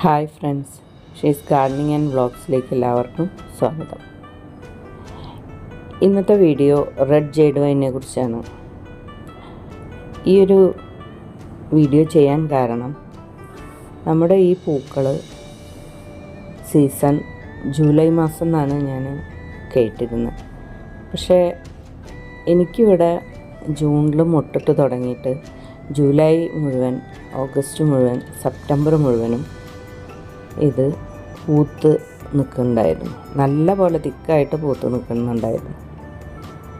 Hi friends, she's gardening and വ്ളോഗ്സിലേക്ക് എല്ലാവർക്കും സ്വാഗതം. ഇന്നത്തെ വീഡിയോ റെഡ് ജേഡ് വൈനെ കുറിച്ചാണ്. ഈ ഒരു വീഡിയോ ചെയ്യാൻ കാരണം നമ്മുടെ ഈ പൂക്കൾ സീസൺ ജൂലൈ മാസം എന്നാണ് ഞാൻ കേട്ടിരുന്നത്. പക്ഷേ എനിക്കിവിടെ ജൂണിൽ മുട്ടിട്ട് തുടങ്ങിയിട്ട് ജൂലൈ മുഴുവൻ, ഓഗസ്റ്റ് മുഴുവൻ, സെപ്റ്റംബർ മുഴുവനും ഇത് പൂത്ത് നിൽക്കുന്നുണ്ടായിരുന്നു. നല്ല പോലെ തിക്കായിട്ട് പൂത്ത് നിൽക്കുന്നുണ്ടായിരുന്നു.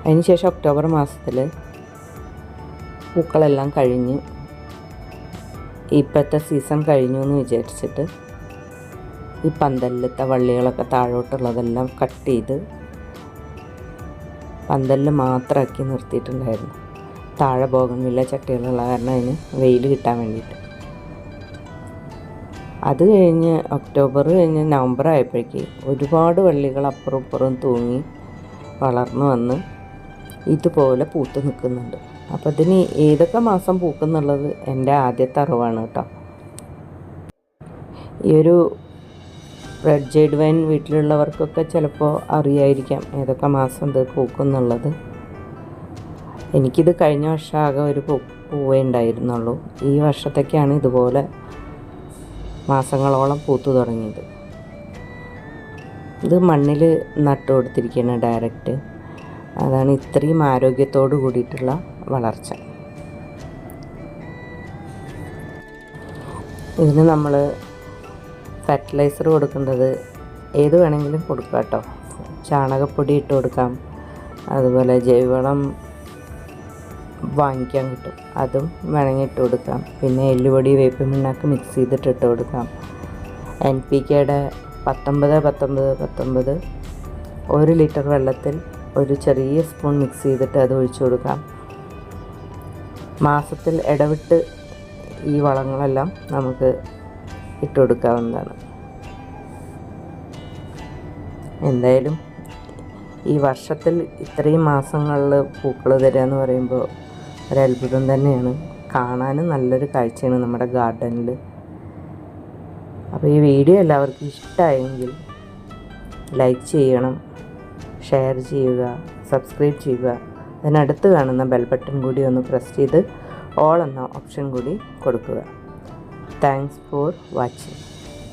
അതിനുശേഷം ഒക്ടോബർ മാസത്തിൽ പൂക്കളെല്ലാം കഴിഞ്ഞ് ഇപ്പോഴത്തെ സീസൺ കഴിഞ്ഞു എന്ന് വിചാരിച്ചിട്ട് ഈ പന്തലിലത്തെ വള്ളികളൊക്കെ താഴോട്ടുള്ളതെല്ലാം കട്ട് ചെയ്ത് പന്തലിൽ മാത്രമാക്കി നിർത്തിയിട്ടുണ്ടായിരുന്നു. താഴെ ബോഗൺവില്ല ചട്ടികളുള്ള കാരണം അതിന് വെയിൽ കിട്ടാൻ വേണ്ടിയിട്ട്. അത് കഴിഞ്ഞ് ഒക്ടോബർ കഴിഞ്ഞ് നവംബർ ആയപ്പോഴേക്ക് ഒരുപാട് വള്ളികൾ അപ്പുറം ഇപ്പുറം തൂങ്ങി വളർന്നു വന്ന് ഇതുപോലെ പൂത്ത് നിൽക്കുന്നുണ്ട്. അപ്പോൾ ഇതിന് ഏതൊക്കെ മാസം പൂക്കുന്നുള്ളത് എൻ്റെ ആദ്യത്തെ അറിവാണ് കേട്ടോ. ഈ ഒരു റെഡ് ജേഡ് വൈൻ വീട്ടിലുള്ളവർക്കൊക്കെ ചിലപ്പോൾ അറിയായിരിക്കാം ഏതൊക്കെ മാസം ഇത് പൂക്കുന്നുള്ളത്. എനിക്കിത് കഴിഞ്ഞ വർഷം ആകെ ഒരു പൂവേ ഉണ്ടായിരുന്നുള്ളൂ. ഈ വർഷത്തേക്കാണ് ഇതുപോലെ മാസങ്ങളോളം പൂത്തു തുടങ്ങിയത്. ഇത് മണ്ണിൽ നട്ടു കൊടുത്തിരിക്കുകയാണ് ഡയറക്റ്റ്. അതാണ് ഇത്രയും ആരോഗ്യത്തോട് കൂടിയിട്ടുള്ള വളർച്ച. ഇതിന് നമ്മൾ ഫെർട്ടിലൈസർ കൊടുക്കേണ്ടത് ഏത് വേണമെങ്കിലും കൊടുക്കാം കേട്ടോ. ചാണകപ്പൊടി ഇട്ട് കൊടുക്കാം, അതുപോലെ ജൈവവളം വാങ്ങിക്കാൻ കിട്ടും, അതും വേണമെങ്കിൽ ഇട്ട് കൊടുക്കാം. പിന്നെ എല്ലുപൊടി, വേപ്പിൻ പിണ്ണാക്ക് മിക്സ് ചെയ്തിട്ട് ഇട്ട് കൊടുക്കാം. NPKയുടെ 19-19-19 1 ലിറ്റർ വെള്ളത്തിൽ ഒരു ചെറിയ സ്പൂൺ മിക്സ് ചെയ്തിട്ട് അത് ഒഴിച്ചു കൊടുക്കാം. മാസത്തിൽ ഇടവിട്ട് ഈ വളങ്ങളെല്ലാം നമുക്ക് ഇട്ട് കൊടുക്കാവുന്നതാണ്. എന്തായാലും ഈ വർഷത്തിൽ ഇത്രയും മാസങ്ങളിൽ പൂക്കൾ തരിക എന്ന് പറയുമ്പോൾ ഒരത്ഭുതം തന്നെയാണ്. കാണാനും നല്ലൊരു കാഴ്ചയാണ് നമ്മുടെ ഗാർഡനിൽ. അപ്പോൾ ഈ വീഡിയോ എല്ലാവർക്കും ഇഷ്ടമായെങ്കിൽ ലൈക്ക് ചെയ്യണം, ഷെയർ ചെയ്യുക, സബ്സ്ക്രൈബ് ചെയ്യുക. അതിനടുത്ത് കാണുന്ന ബെൽ ബട്ടൺ കൂടി ഒന്ന് പ്രസ് ചെയ്ത് ഓൾ എന്ന ഓപ്ഷൻ കൂടി കൊടുക്കുക. Thanks for watching.